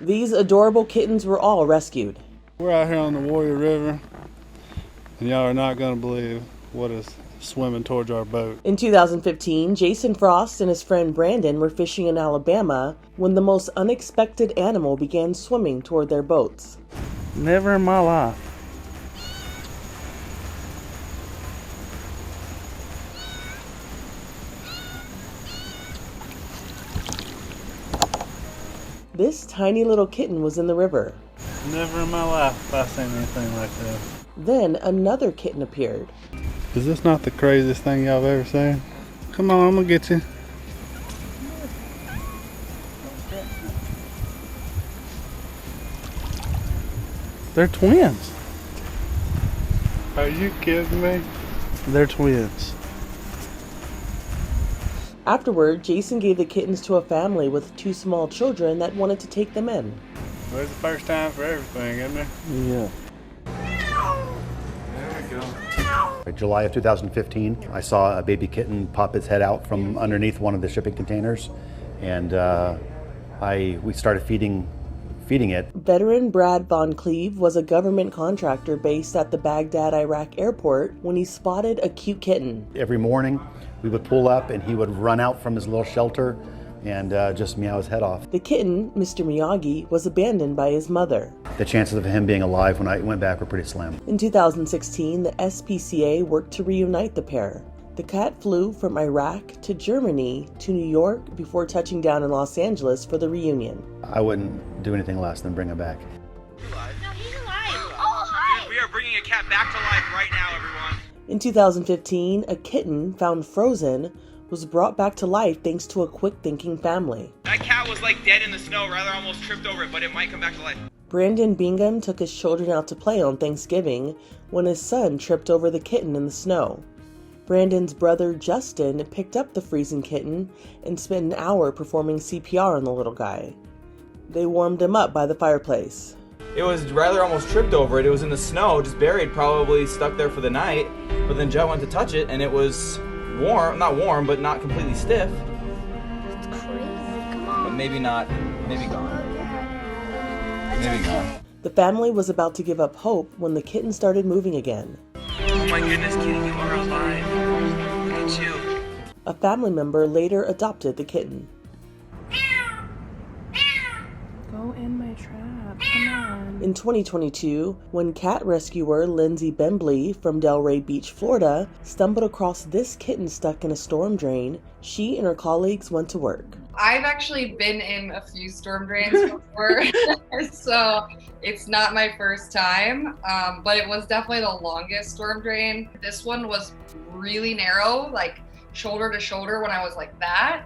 These adorable kittens were all rescued. We're out here on the Warrior River, and y'all are not going to believe what is swimming towards our boat. In 2015, Jason Frost and his friend Brandon were fishing in Alabama when the most unexpected animal began swimming toward their boats. Never in my life. This tiny little kitten was in the river. Never in my life have I seen anything like that. Then another kitten appeared. Is this not the craziest thing y'all have ever seen? Come on, I'm gonna get you. They're twins. Are you kidding me? They're twins. Afterward, Jason gave the kittens to a family with 2 small children that wanted to take them in. Well, it's the first time for everything, isn't it? Yeah. July of 2015, I saw a baby kitten pop its head out from underneath one of the shipping containers, and we started feeding it. Veteran Brad Von Cleve was a government contractor based at the Baghdad, Iraq airport when he spotted a cute kitten. Every morning, we would pull up and he would run out from his little shelter and just meow his head off. The kitten, Mr. Miyagi, was abandoned by his mother. The chances of him being alive when I went back were pretty slim. In 2016, the SPCA worked to reunite the pair. The cat flew from Iraq to Germany to New York before touching down in Los Angeles for the reunion. I wouldn't do anything less than bring him back. No, he's alive. Oh, hi! Dude, we are bringing a cat back to life right now, everyone. In 2015, a kitten found frozen was brought back to life thanks to a quick-thinking family. That cat was like dead in the snow, rather almost tripped over it, but it might come back to life. Brandon Bingham took his children out to play on Thanksgiving when his son tripped over the kitten in the snow. Brandon's brother Justin picked up the freezing kitten and spent an hour performing CPR on the little guy. They warmed him up by the fireplace. It was rather almost tripped over it. It was in the snow, just buried, probably stuck there for the night. But then Jet went to touch it and it was warm, not warm, but not completely stiff. It's crazy, come on. But maybe not, maybe gone. Maybe gone. The family was about to give up hope when the kitten started moving again. Oh my goodness, Kitty, you are alive. Look at you. A family member later adopted the kitten. Go in my trap, come on. In 2022, when cat rescuer Lindsey Bembli from Delray Beach, Florida, stumbled across this kitten stuck in a storm drain, she and her colleagues went to work. I've actually been in a few storm drains before, so it's not my first time, but it was definitely the longest storm drain. This one was really narrow, like shoulder to shoulder when I was like that.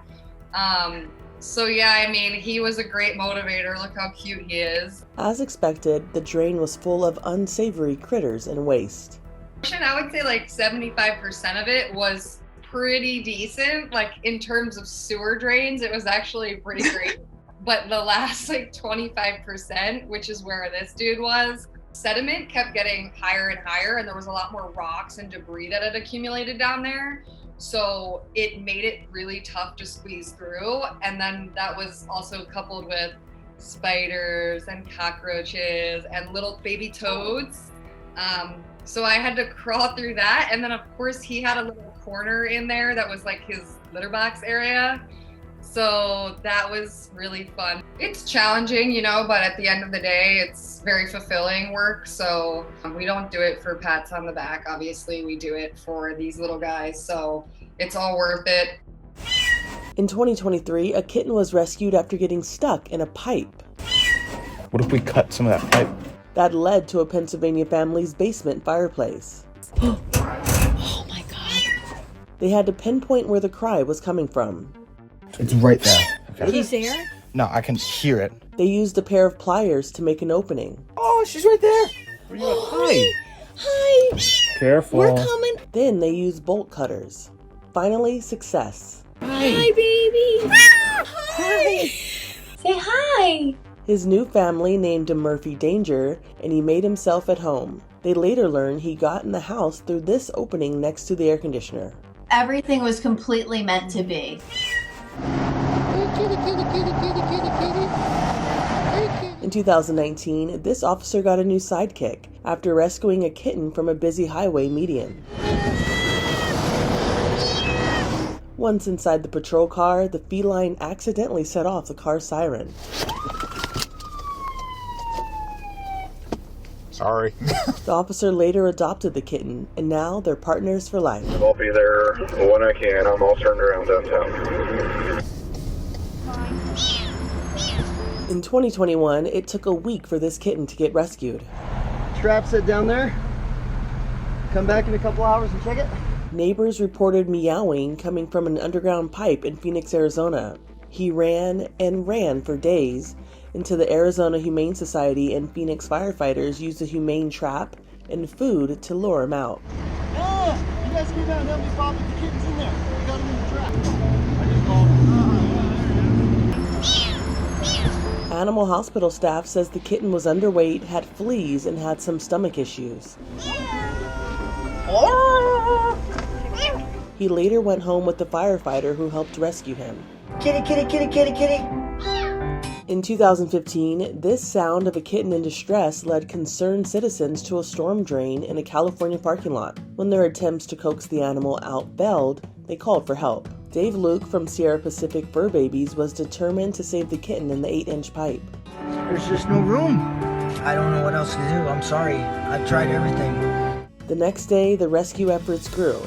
So yeah, I mean, he was a great motivator. Look how cute he is. As expected, the drain was full of unsavory critters and waste. I would say like 75% of it was pretty decent. Like in terms of sewer drains, it was actually pretty great. But the last like 25%, which is where this dude was, sediment kept getting higher and higher, and there was a lot more rocks and debris that had accumulated down there. So it made it really tough to squeeze through. And then that was also coupled with spiders and cockroaches and little baby toads. So I had to crawl through that. And then of course he had a little corner in there that was like his litter box area. So that was really fun. It's challenging, you know, but at the end of the day, it's very fulfilling work. So we don't do it for pats on the back. Obviously, we do it for these little guys. So it's all worth it. In 2023, a kitten was rescued after getting stuck in a pipe. What if we cut some of that pipe? That led to a Pennsylvania family's basement fireplace. Oh my God. They had to pinpoint where the cry was coming from. It's right there. Okay. He's there? No, I can hear it. They used a pair of pliers to make an opening. Oh, she's right there. Where you at? Hi. Hi. Careful. We're coming. Then they used bolt cutters. Finally, success. Hi, baby. Hi. Say hi. His new family named him Murphy Danger, and he made himself at home. They later learned he got in the house through this opening next to the air conditioner. Everything was completely meant to be. Kitty, kitty, kitty, kitty, kitty, kitty. Hey, kitty. In 2019, this officer got a new sidekick after rescuing a kitten from a busy highway median. Once inside the patrol car, the feline accidentally set off the car's siren. Sorry. The officer later adopted the kitten, and now they're partners for life. I'll be there when I can. I'm all turned around downtown. In 2021, it took a week for this kitten to get rescued. Trap's it down there. Come back in a couple hours and check it. Neighbors reported meowing coming from an underground pipe in Phoenix, Arizona. He ran and ran for days until the Arizona Humane Society and Phoenix firefighters used a humane trap and food to lure him out. Oh, you guys go down and help me pop it. The kitten's in there. We got him in the trap. I just called. Animal hospital staff says the kitten was underweight, had fleas, and had some stomach issues. He later went home with the firefighter who helped rescue him. Kitty, kitty, kitty, kitty, kitty. In 2015, this sound of a kitten in distress led concerned citizens to a storm drain in a California parking lot. When their attempts to coax the animal out failed, they called for help. Dave Luke from Sierra Pacific Fur Babies was determined to save the kitten in the 8-inch pipe. There's just no room. I don't know what else to do. I'm sorry. I've tried everything. The next day, the rescue efforts grew.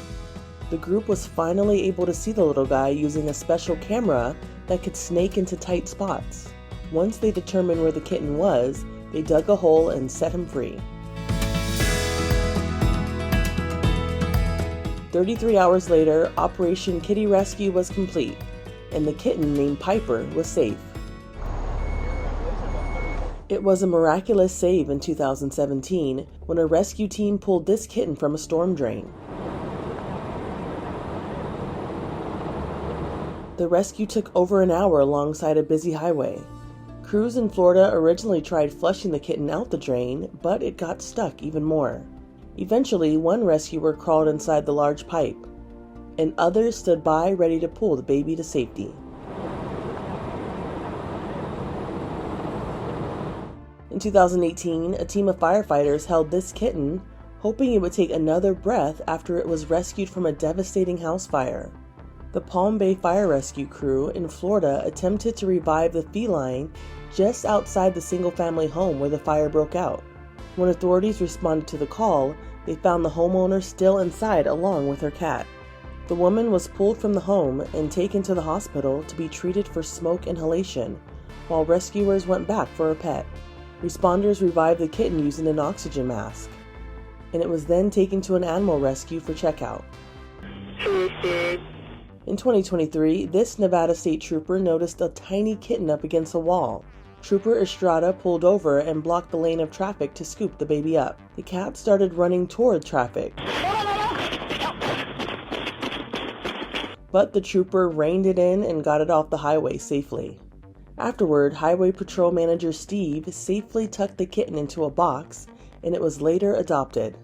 The group was finally able to see the little guy using a special camera that could snake into tight spots. Once they determined where the kitten was, they dug a hole and set him free. 33 hours later, Operation Kitty Rescue was complete, and the kitten named Piper was safe. It was a miraculous save in 2017 when a rescue team pulled this kitten from a storm drain. The rescue took over an hour alongside a busy highway. Crews in Florida originally tried flushing the kitten out the drain, but it got stuck even more. Eventually, one rescuer crawled inside the large pipe, and others stood by ready to pull the baby to safety. In 2018, a team of firefighters held this kitten, hoping it would take another breath after it was rescued from a devastating house fire. The Palm Bay Fire Rescue Crew in Florida attempted to revive the feline just outside the single-family home where the fire broke out. When authorities responded to the call, they found the homeowner still inside along with her cat. The woman was pulled from the home and taken to the hospital to be treated for smoke inhalation, while rescuers went back for her pet. Responders revived the kitten using an oxygen mask, and it was then taken to an animal rescue for checkout. In 2023, this Nevada state trooper noticed a tiny kitten up against a wall. Trooper Estrada pulled over and blocked the lane of traffic to scoop the baby up. The cat started running toward traffic, but the trooper reined it in and got it off the highway safely. Afterward, Highway Patrol Manager Steve safely tucked the kitten into a box, and it was later adopted.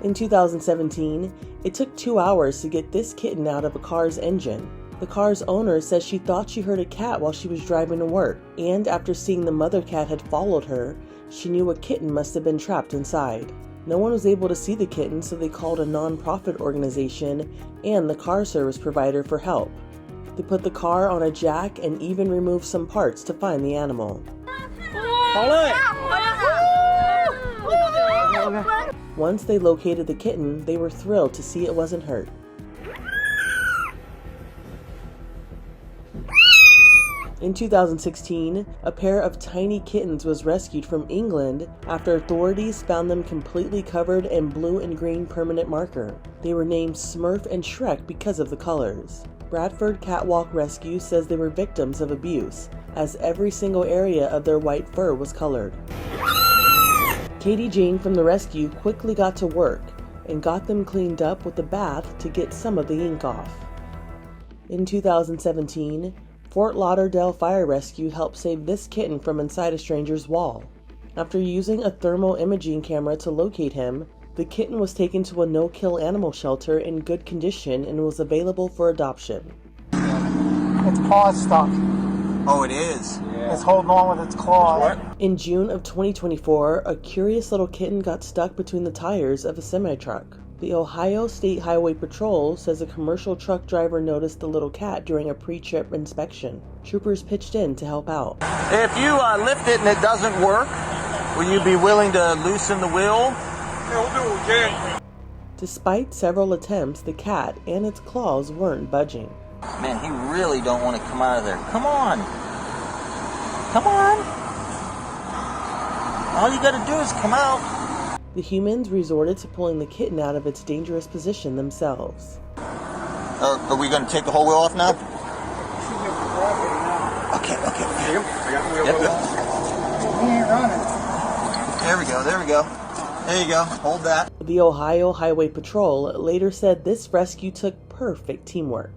In 2017, it took 2 hours to get this kitten out of a car's engine. The car's owner says she thought she heard a cat while she was driving to work, and after seeing the mother cat had followed her, she knew a kitten must have been trapped inside. No one was able to see the kitten, so they called a non-profit organization and the car service provider for help. They put the car on a jack and even removed some parts to find the animal. Once they located the kitten, they were thrilled to see it wasn't hurt. In 2016, a pair of tiny kittens was rescued from England after authorities found them completely covered in blue and green permanent marker. They were named Smurf and Shrek because of the colors. Bradford Catwalk Rescue says they were victims of abuse, as every single area of their white fur was colored. Katie Jane from the rescue quickly got to work and got them cleaned up with a bath to get some of the ink off. In 2017, Fort Lauderdale Fire Rescue helped save this kitten from inside a stranger's wall. After using a thermal imaging camera to locate him, the kitten was taken to a no-kill animal shelter in good condition and was available for adoption. its paws stuck. Oh, it is? Yeah. It's holding on with its claws. In June of 2024, a curious little kitten got stuck between the tires of a semi-truck. The Ohio State Highway Patrol says a commercial truck driver noticed the little cat during a pre-trip inspection. Troopers pitched in to help out. If you lift it and it doesn't work, will you be willing to loosen the wheel? Yeah, we'll do what we can. Despite several attempts, the cat and its claws weren't budging. Man, he really don't want to come out of there. Come on. Come on. All you gotta do is come out. The humans resorted to pulling the kitten out of its dangerous position themselves. Are we gonna take the whole wheel off now? Okay. He ain't running. There we go. There you go. Hold that. The Ohio Highway Patrol later said this rescue took perfect teamwork.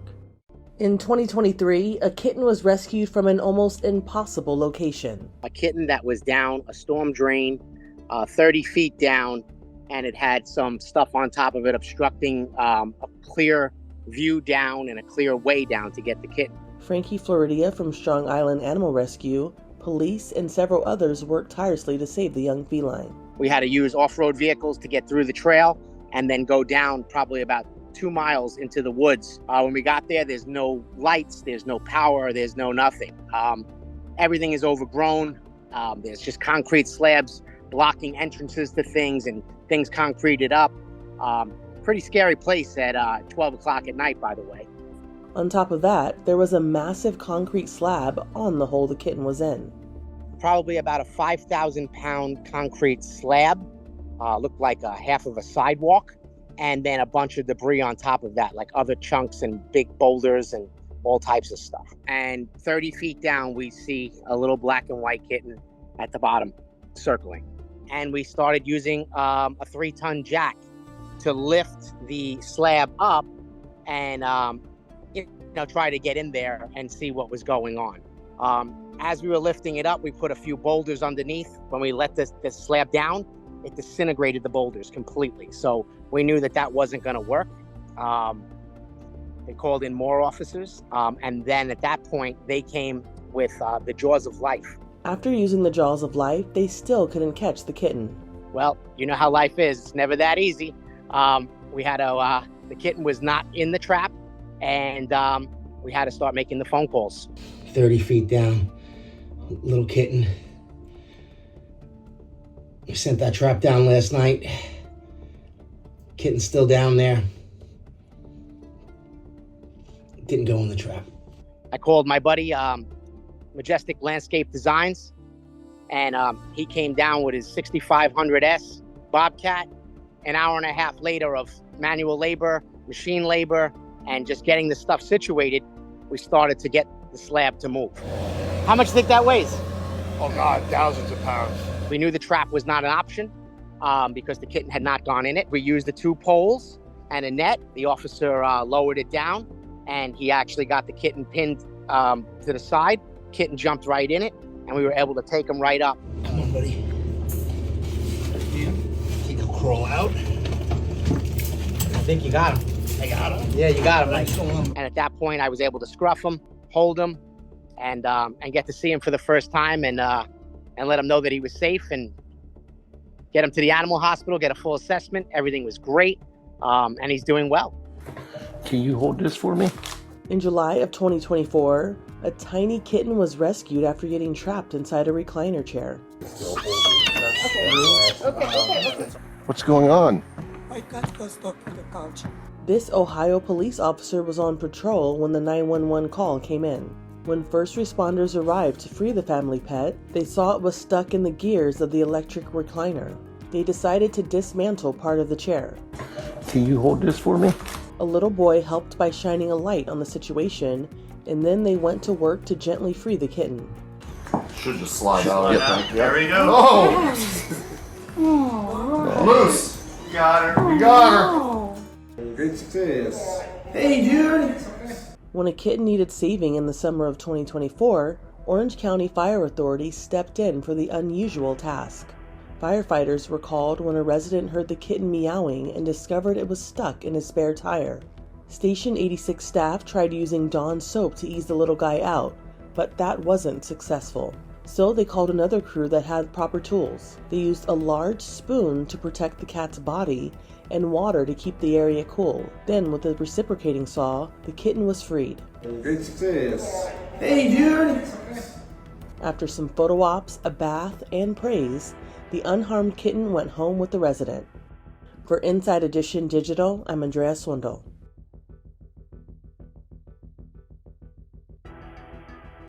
In 2023, a kitten was rescued from an almost impossible location. A kitten that was down a storm drain, 30 feet down, and it had some stuff on top of it obstructing a clear view down and a clear way down to get the kitten. Frankie Floridia from Strong Island Animal Rescue, police, and several others worked tirelessly to save the young feline. We had to use off-road vehicles to get through the trail and then go down probably about 2 miles into the woods. When we got there, there's no lights, there's no power, there's no nothing. Everything is overgrown. There's just concrete slabs blocking entrances to things and things concreted up. Pretty scary place at 12 o'clock at night, by the way. On top of that, there was a massive concrete slab on the hole the kitten was in. Probably about a 5,000-pound concrete slab, looked like a half of a sidewalk, and then a bunch of debris on top of that, like other chunks and big boulders and all types of stuff. And 30 feet down, we see a little black and white kitten at the bottom, circling. And we started using a 3-ton jack to lift the slab up and try to get in there and see what was going on. As we were lifting it up, we put a few boulders underneath. When we let this slab down, it disintegrated the boulders completely. So we knew that wasn't going to work. They called in more officers. And then at that point, they came with the Jaws of Life. After using the Jaws of Life, they still couldn't catch the kitten. Well, you know how life is. It's never that easy. We had the kitten was not in the trap, and we had to start making the phone calls. 30 feet down, little kitten. We sent that trap down last night. Kitten's still down there. Didn't go in the trap. I called my buddy, Majestic Landscape Designs, and he came down with his 6500S Bobcat. An hour and a half later of manual labor, machine labor, and just getting the stuff situated, we started to get the slab to move. How much do you think that weighs? Oh God, thousands of pounds. We knew the trap was not an option because the kitten had not gone in it. We used the 2 poles and a net. The officer lowered it down, and he actually got the kitten pinned to the side. Kitten jumped right in it, and we were able to take him right up. Come on, buddy. Think he'll crawl out. I think you got him. I got him? Yeah, you got him. Nice. And at that point, I was able to scruff him, hold him, and get to see him for the first time, and let him know that he was safe, and get him to the animal hospital, get a full assessment. Everything was great, and he's doing well. Can you hold this for me? In July of 2024, a tiny kitten was rescued after getting trapped inside a recliner chair. Okay. What's going on? My cat got stuck in the couch. This Ohio police officer was on patrol when the 911 call came in. When first responders arrived to free the family pet, they saw it was stuck in the gears of the electric recliner. They decided to dismantle part of the chair. Can you hold this for me? A little boy helped by shining a light on the situation, and then they went to work to gently free the kitten. Should just slide out. There we go. Oh. Loose. You got her. You got her. Great success. Hey, dude. When a kitten needed saving in the summer of 2024, Orange County Fire Authority stepped in for the unusual task. Firefighters were called when a resident heard the kitten meowing and discovered it was stuck in a spare tire. Station 86 staff tried using Dawn soap to ease the little guy out, but that wasn't successful. So they called another crew that had proper tools. They used a large spoon to protect the cat's body and water to keep the area cool. Then, with a reciprocating saw, the kitten was freed. Great success. Hey, dude! After some photo ops, a bath, and praise, the unharmed kitten went home with the resident. For Inside Edition Digital, I'm Andrea Swindall.